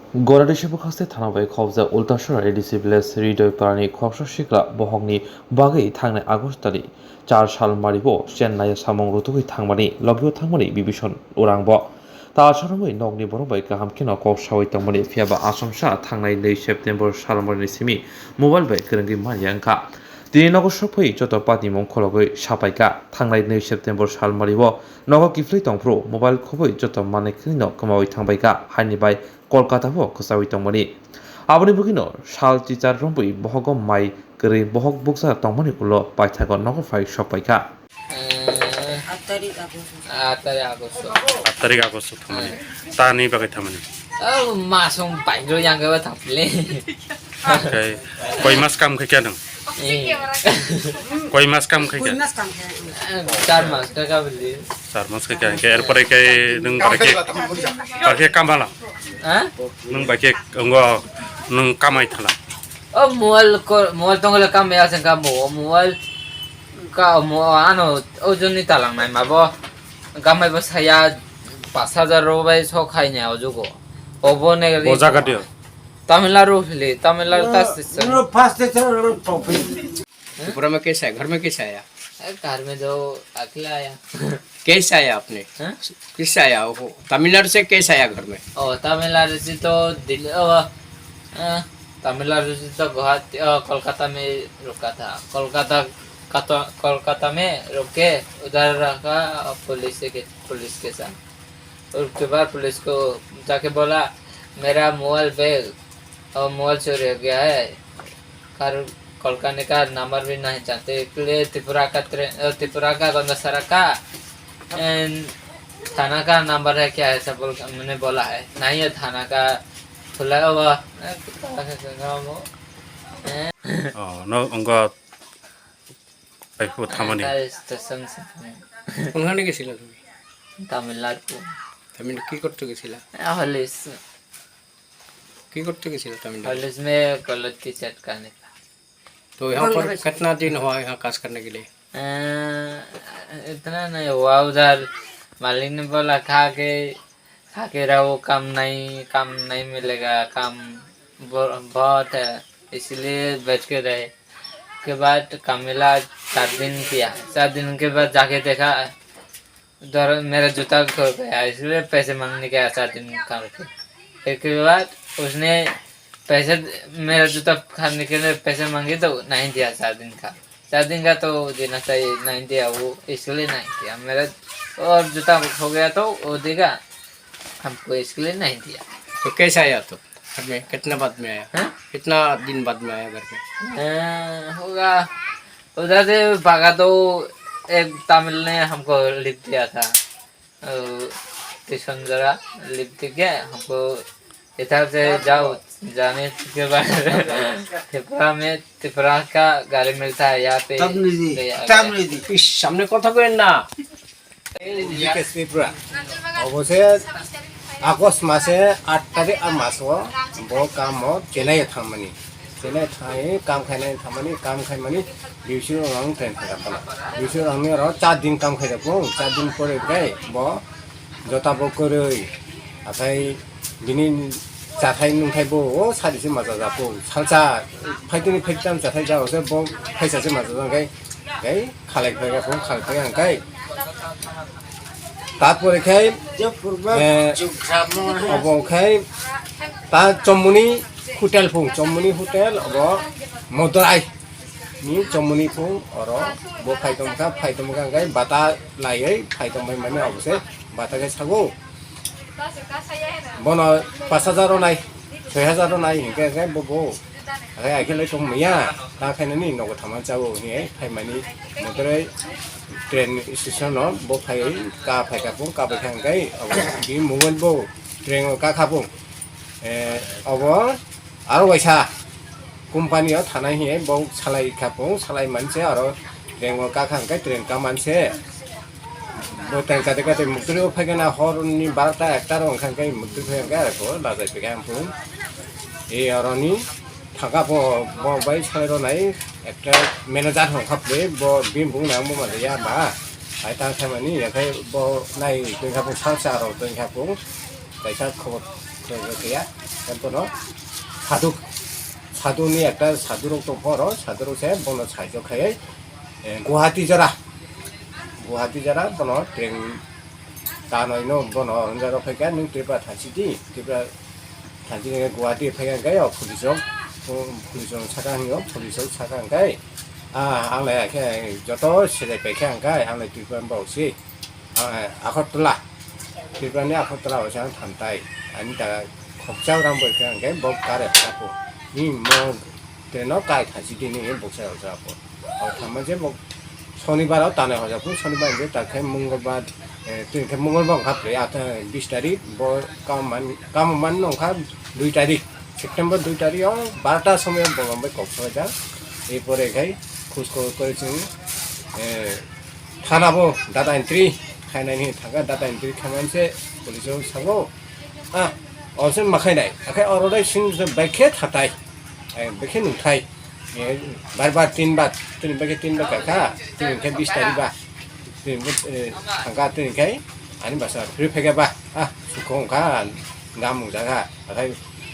गरादेशबखास्ते थानाबाय खौजा उल्टासरा ADC village हृदय पारानि खक्स सिख्ला बहगनि बागै थांनाय आगस्ट दानि 4 साल मारिबो चेन्नाइ सामं रुतुगै थांमानि लबियाव थांमानि बिबिसन उरांब तासारमै नगनि बरबाय गाहाम खिना कक्सावै थांमानि फियाबा आसामसा थांनाय 2 सेप्तेम्बर साल मारिनि सिमि मबाइल बाय गोरोंगै मारियांखा दिनै नगर सफै जत पाति मंखलगै सापाइका थांनाय 2 सेप्तेम्बर साल मारिबो नगर किफ्लै तंफ्रो मोबाइल खबै जत माने खिनो कमावै थांबायका हानिबाय कलकाताबो खसावै तंमानि आबनि बुगिनो साल टिचार रंबै बहग माइ गरै बहग बुकसा तंमानि उल पाइथाग नगर फाइ सपाइका 8 tarik Agustus थारमाने तानि बागै थारमाने masong pairo yang gawa taple ओमफ्राय कय मास काम खैखादों कय मास काम खैखा 4 mas ka beli 4 मास खैखा एरपरे कय नों बाके कामाला ha नों बाके नों कामाय थाला oh mual tongol kam ya sen ka mual ka ano ojoni talang nai mabo gamai ba saya 5000 rupiah so khaina ojugo obo ne ओ जागा दियो तमिलनाडु tas त्रिपुरा में कैसा है घर में कैसा आया घर में जो अकेला आया कैसे आया आपने हाँ? किससे आया वो तमिलनाडु से कैसे आया घर में ओ तमिलनाडु से तो दिल्ली तमिलनाडु से तो गुवाहाटी कोलकाता में रुका था कोलकाता में रुके उधर रखा पुलिस के साथ और उसके बाद पुलिस को जाके बोला मेरा मोबाइल बैग और मोबाइल चोरी हो गया है कोलकाता का नंबर भी नहीं चाहते इसलिए त्रिपुरा का गंगासरा का थाना का नंबर है क्या ऐसा मैंने बोला है नहीं है थाना का खुला हुआ न अंग बाइको थारमाने स्टेशन से কোনখানে গেছিলা তুমি तमिलनाडु তামিল কি করতে গেছিলা हॉलिस কি করতে গেছিলা তামিল हॉलिस में कॉलेज की चटकाने का तो यहाँ पर कितना दिन हुआ यहाँ काज करने के लिए इतना नहीं हुआ उधर मालिक ने बोला खा के रहो काम नहीं मिलेगा काम बहुत है इसलिए बैठ के रहे के बाद काम मिला 4 दिन किया 4 दिन के बाद जाके देखा उधर मेरा जूता खो गया इसलिए पैसे मांगने गया 4 दिन काम के इसके बाद उसने पैसे मेरा जूता खाने के लिए पैसे मांगे तो नहीं दिया 4 दिन का तो देना चाहिए नहीं दिया वो इसलिए नहीं दिया मेरा और जूता हो गया तो वो देगा हमको इसके लिए नहीं दिया तो कैसे आया तो घर में कितना बाद में आया हाँ? कितना दिन बाद में आया घर में होगा उधर से भागा तो एक तमिल ने हमको लिख दिया था स्टेशन जरा लिख के हमको इधर से जाओ जाने के बाद त्रिपुरा का गाड़ी मिलता है यहाँ पे इस सामने কথা কইেন না ত্রিপুরা অবশ্যই আগস্ট মাসে 8 তারিখ মাসও ব কাম চেনাই থামানি চেনাই থাই কাম খাইনাই থামানি কাম খাইমানি বিউসি রং ট্রেন থাকাপালা বিউসি রংনি আর 4 দিন কাম খাইদাবো 4 দিন পরে গাই ব জতা বকরই আথাই দিনি जाथाय नुथायबो सारिसे माजा जापो सालसा फाइदनि फाइदाम जाथाय जावसे ब फाइसासे माजा जांगाय गाय खालाय फायगा फो खालाय फायगा गाय तारपरे खाय अबखाय ता चमुनी होटेल अब मदराय नि चमुनी फो और बो फाइदम का गाय बाता लायै फाइदम माने अबसे बाता गाय सागो बन 5000 नाय 6000 नाय हिंगे बबो आरो आखेले सम मैया दा खायनानि नगो थामा जावो नि फाइमानि मदरै ट्रेन स्टेशन ब फाइ का फाइकाबो का बैखांगाय अब बि मोबाइल बो ट्रेन का खाबो अब आरो वैसा कम्पानियाव थानाय हि ब सालाय खाबो सालाय मानसे आरो ट्रेन का खांगाय ट्रेन का मानसे बोतल का देखा तो मुक्तरी हो फैगना हॉर्न बारता एक्टर ओंखान कई मुक्तरी फैगा रखो बाजार पे काम फूल ये औरनी थका पो बाई छायरो नाई एक्टर मैनेजर हो खपले बो बिम बुंग नाम मो या बा आइता खामानि याखै बो नाई दोंखा पो सालसा रो दोंखा पो कैसा खबर 저기야 템포노 사두니 একটা 사두록 또 벌어 사두록에 번호 사이적해 গুয়াহাটি যারা 번호 ট্রেন 다노이노 번호 언제로 패가 능 띠바 다시디 띠바 다시네 구아디 패가가요 পুলিশ 차량이요 পুলিশ 차량가이 안래 그 저도 시대 배경가이 안래 띠반 보시 아코틀라 띠반이 아코틀라 오션 탄타이 아니다 걱정을 보이는 게 목가래 하고 이뭐 되노 가이 다시디니 목사를 잡고 담아제 뭐 শনিবার টানে হয়ে যাবো শনিবার যে তাকে মঙ্গলবার তুই মঙ্গলবার ভাবলে আতা 20 তারিখ কামান নখা 2 তারিখ সেপ্টেম্বর 2 তারিখ 12টার সময় বঙ্গমে কক্সবাজার এরপরে খাই খোঁজ করেছেন থানাবো ডাটা এন্ট্রি খাইনাইনি থাকা ডাটা এন্ট্রি খাইনাইছে পুলিশও সাবো অবশ্যই মাখাই নাই আখাই অরদাই সিং বাইকে থাতাই বেখে নুঠাই बार 3 बार kakak tin kan 20 tadi ba tin angka tin kai ani bahasa free pega ba sukong kan ngamu jaga kai